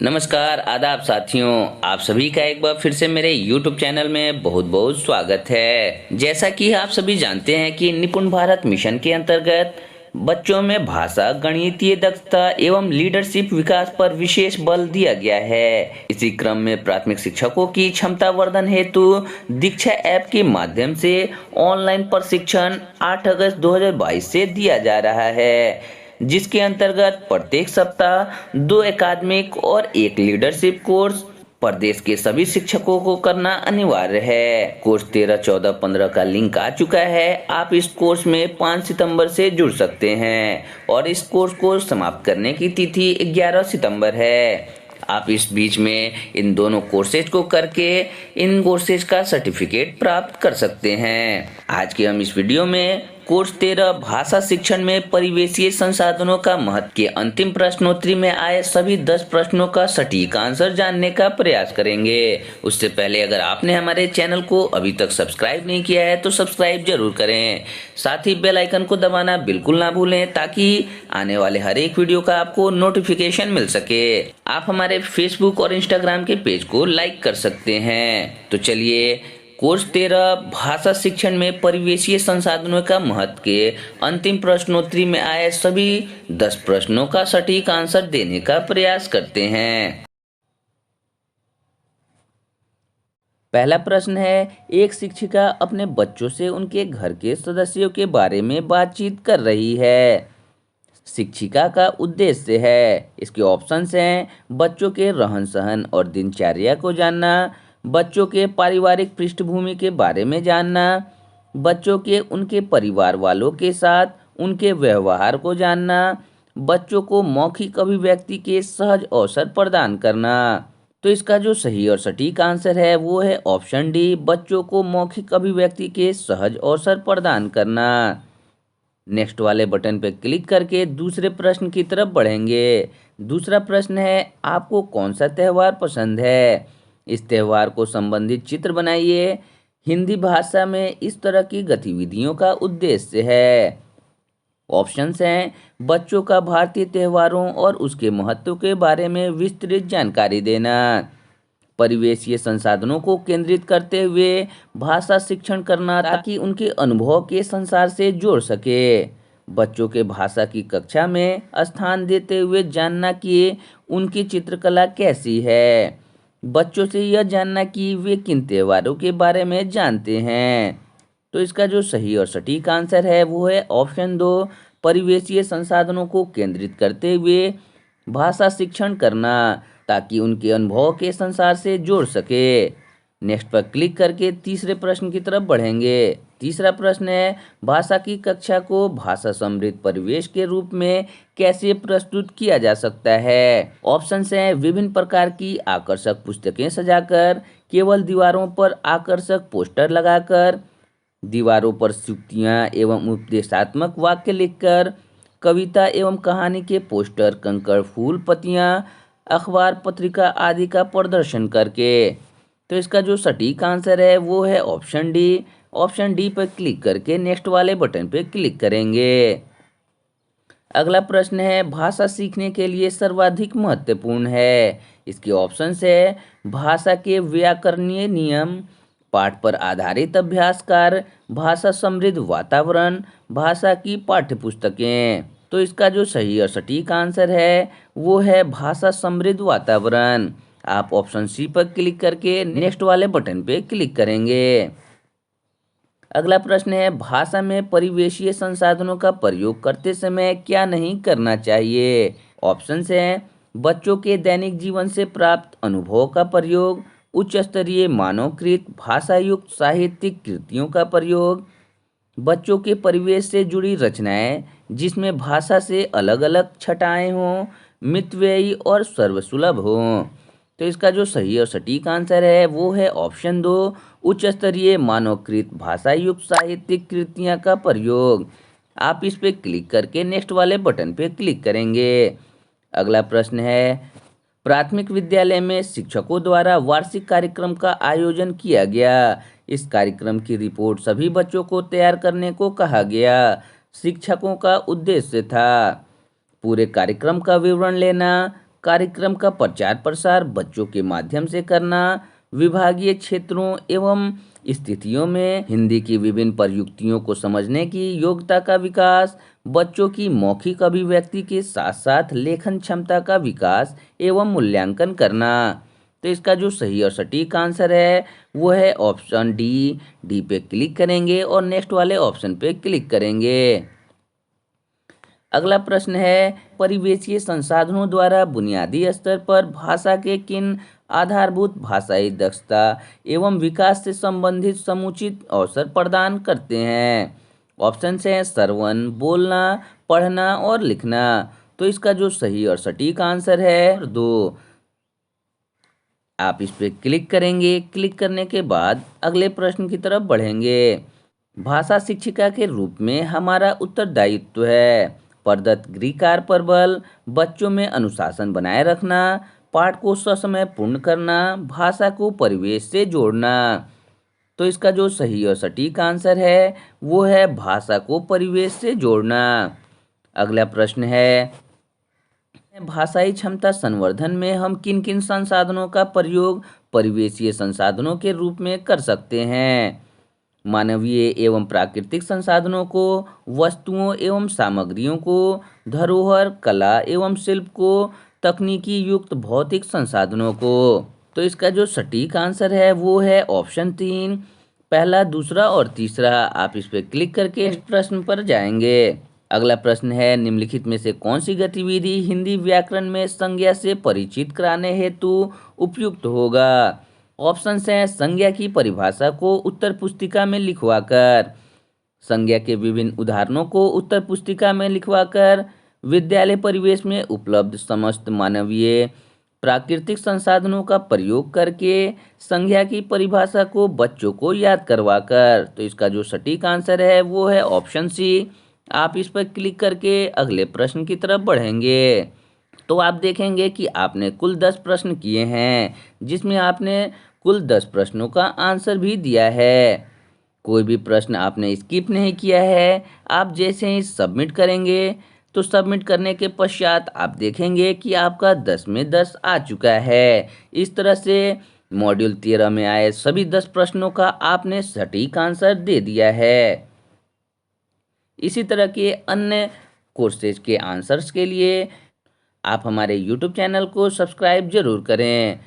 नमस्कार आदाब साथियों, आप सभी का एक बार फिर से मेरे YouTube चैनल में बहुत बहुत स्वागत है। जैसा कि आप सभी जानते हैं कि निपुण भारत मिशन के अंतर्गत बच्चों में भाषा, गणितीय दक्षता एवं लीडरशिप विकास पर विशेष बल दिया गया है। इसी क्रम में प्राथमिक शिक्षकों की क्षमता वर्धन हेतु दीक्षा ऐप के माध्यम से ऑनलाइन प्रशिक्षण 8 अगस्त 2022 से दिया जा रहा है, जिसके अंतर्गत प्रत्येक सप्ताह 2 एकेडमिक और 1 लीडरशिप कोर्स प्रदेश के सभी शिक्षकों को करना अनिवार्य है। कोर्स 13, 14, 15 का लिंक आ चुका है। आप इस कोर्स में 5 सितंबर से जुड़ सकते हैं और इस कोर्स को समाप्त करने की तिथि 11 सितंबर है। आप इस बीच में इन दोनों कोर्सेज को करके इन कोर्सेज का सर्टिफिकेट प्राप्त कर सकते हैं। आज के हम इस वीडियो में कोर्स 13 भाषा शिक्षण में परिवेशीय संसाधनों का महत्व के अंतिम प्रश्नोत्तरी में आए सभी 10 प्रश्नों का सटीक आंसर जानने का प्रयास करेंगे। उससे पहले अगर आपने हमारे चैनल को अभी तक सब्सक्राइब नहीं किया है तो सब्सक्राइब जरूर करें। साथ ही बेल आइकन को दबाना बिल्कुल ना भूलें ताकि आने वाले हर एक वीडियो का आपको नोटिफिकेशन मिल सके। आप हमारे फेसबुक और इंस्टाग्राम के पेज को लाइक कर सकते हैं। तो चलिए कोर्स 13 भाषा शिक्षण में परिवेशीय संसाधनों का महत्व के अंतिम प्रश्नोत्तरी में आए सभी 10 प्रश्नों का सटीक आंसर देने का प्रयास करते हैं। पहला प्रश्न है, एक शिक्षिका अपने बच्चों से उनके घर के सदस्यों के बारे में बातचीत कर रही है। शिक्षिका का उद्देश्य है। इसके ऑप्शंस हैं बच्चों के रहन सहन और दिनचर्या को जानना, बच्चों के पारिवारिक पृष्ठभूमि के बारे में जानना, बच्चों के उनके परिवार वालों के साथ उनके व्यवहार को जानना, बच्चों को मौखिक अभिव्यक्ति के सहज अवसर प्रदान करना। तो इसका जो सही और सटीक आंसर है वो है ऑप्शन डी, बच्चों को मौखिक अभिव्यक्ति के सहज अवसर प्रदान करना। नेक्स्ट वाले बटन पर क्लिक करके दूसरे प्रश्न की तरफ बढ़ेंगे। दूसरा प्रश्न है, आपको कौन सा त्यौहार पसंद है? इस त्यौहार को संबंधित चित्र बनाइए। हिंदी भाषा में इस तरह की गतिविधियों का उद्देश्य है। ऑप्शंस हैं बच्चों का भारतीय त्योहारों और उसके महत्व के बारे में विस्तृत जानकारी देना, परिवेशीय संसाधनों को केंद्रित करते हुए भाषा शिक्षण करना ताकि उनके अनुभव के संसार से जोड़ सके, बच्चों के भाषा की कक्षा में स्थान देते हुए जानना कि उनकी चित्रकला कैसी है, बच्चों से यह जानना कि वे किन त्योहारों के बारे में जानते हैं। तो इसका जो सही और सटीक आंसर है वो है ऑप्शन 2, परिवेशीय संसाधनों को केंद्रित करते हुए भाषा शिक्षण करना ताकि उनके अनुभव के संसार से जोड़ सके। नेक्स्ट पर क्लिक करके तीसरे प्रश्न की तरफ बढ़ेंगे। तीसरा प्रश्न है, भाषा की कक्षा को भाषा समृद्ध परिवेश के रूप में कैसे प्रस्तुत किया जा सकता है? ऑप्शंस हैं विभिन्न प्रकार की आकर्षक पुस्तकें सजाकर, केवल दीवारों पर आकर्षक पोस्टर लगाकर, दीवारों पर सूक्तियाँ एवं उपदेशात्मक वाक्य लिखकर, कविता एवं कहानी के पोस्टर, कंकड़, फूल, पत्तियाँ, अखबार, पत्रिका आदि का प्रदर्शन करके। तो इसका जो सटीक आंसर है वो है ऑप्शन डी। ऑप्शन डी पर क्लिक करके नेक्स्ट वाले बटन पर क्लिक करेंगे। अगला प्रश्न है, भाषा सीखने के लिए सर्वाधिक महत्वपूर्ण है। इसके ऑप्शंस है भाषा के व्याकरणीय नियम, पाठ पर आधारित अभ्यास कार्य, भाषा समृद्ध वातावरण, भाषा की पाठ्यपुस्तकें। तो इसका जो सही और सटीक आंसर है वो है भाषा समृद्ध वातावरण। आप ऑप्शन सी पर क्लिक करके नेक्स्ट वाले बटन पे क्लिक करेंगे। अगला प्रश्न है, भाषा में परिवेशीय संसाधनों का प्रयोग करते समय क्या नहीं करना चाहिए? ऑप्शंस हैं बच्चों के दैनिक जीवन से प्राप्त अनुभव का प्रयोग, उच्च स्तरीय मानवकृत भाषा युक्त साहित्यिक कृतियों का प्रयोग, बच्चों के परिवेश से जुड़ी रचनाएं जिसमें भाषा से अलग अलग छटाएं हों, मितव्ययी और सर्वसुलभ हों। तो इसका जो सही और सटीक आंसर है वो है ऑप्शन 2, उच्च स्तरीय मानवकृत भाषा युक्त साहित्यिक कृतियाँ का प्रयोग। आप इस पे क्लिक करके नेक्स्ट वाले बटन पे क्लिक करेंगे। अगला प्रश्न है, प्राथमिक विद्यालय में शिक्षकों द्वारा वार्षिक कार्यक्रम का आयोजन किया गया। इस कार्यक्रम की रिपोर्ट सभी बच्चों को तैयार करने को कहा गया। शिक्षकों का उद्देश्य था पूरे कार्यक्रम का विवरण लेना, कार्यक्रम का प्रचार प्रसार बच्चों के माध्यम से करना, विभागीय क्षेत्रों एवं स्थितियों में हिंदी की विभिन्न प्रयुक्तियों को समझने की योग्यता का विकास, बच्चों की मौखिक अभिव्यक्ति के साथ साथ लेखन क्षमता का विकास एवं मूल्यांकन करना। तो इसका जो सही और सटीक आंसर है वो है ऑप्शन डी। डी पे क्लिक करेंगे और नेक्स्ट वाले ऑप्शन पे क्लिक करेंगे। अगला प्रश्न है, परिवेशीय संसाधनों द्वारा बुनियादी स्तर पर भाषा के किन आधारभूत भाषाई दक्षता एवं विकास से संबंधित समुचित अवसर प्रदान करते हैं। ऑप्शन हैं श्रवण, बोलना, पढ़ना और लिखना। तो इसका जो सही और सटीक आंसर है दो। आप इस पर क्लिक करेंगे। क्लिक करने के बाद अगले प्रश्न की तरफ बढ़ेंगे। भाषा शिक्षिका के रूप में हमारा उत्तरदायित्व है प्रदत्त गृहकार्य पर बल, बच्चों में अनुशासन बनाए रखना, पाठ को ससमय पूर्ण करना, भाषा को परिवेश से जोड़ना। तो इसका जो सही और सटीक आंसर है वो है भाषा को परिवेश से जोड़ना। अगला प्रश्न है, भाषाई क्षमता संवर्धन में हम किन किन संसाधनों का प्रयोग परिवेशीय संसाधनों के रूप में कर सकते हैं। मानवीय एवं प्राकृतिक संसाधनों को, वस्तुओं एवं सामग्रियों को, धरोहर, कला एवं शिल्प को, तकनीकी युक्त भौतिक संसाधनों को। तो इसका जो सटीक आंसर है वो है ऑप्शन 3, पहला, दूसरा और तीसरा। आप इस पर क्लिक करके इस प्रश्न पर जाएंगे। अगला प्रश्न है, निम्नलिखित में से कौन सी गतिविधि हिंदी व्याकरण में संज्ञा से परिचित कराने हेतु उपयुक्त होगा। ऑप्शन हैं संज्ञा की परिभाषा को उत्तर पुस्तिका में लिखवाकर, संज्ञा के विभिन्न उदाहरणों को उत्तर पुस्तिका में लिखवाकर, विद्यालय परिवेश में उपलब्ध समस्त मानवीय प्राकृतिक संसाधनों का प्रयोग करके, संज्ञा की परिभाषा को बच्चों को याद करवाकर। तो इसका जो सटीक आंसर है वो है ऑप्शन सी। आप इस पर क्लिक करके अगले प्रश्न की तरफ बढ़ेंगे। तो आप देखेंगे कि आपने कुल 10 प्रश्न किए हैं, जिसमें आपने कुल 10 प्रश्नों का आंसर भी दिया है। कोई भी प्रश्न आपने स्किप नहीं किया है। आप जैसे ही सबमिट करेंगे तो सबमिट करने के पश्चात आप देखेंगे कि आपका 10 में 10 आ चुका है। इस तरह से मॉड्यूल 13 में आए सभी 10 प्रश्नों का आपने सटीक आंसर दे दिया है। इसी तरह के अन्य कोर्सेज के आंसर्स के लिए आप हमारे YouTube चैनल को सब्सक्राइब जरूर करें।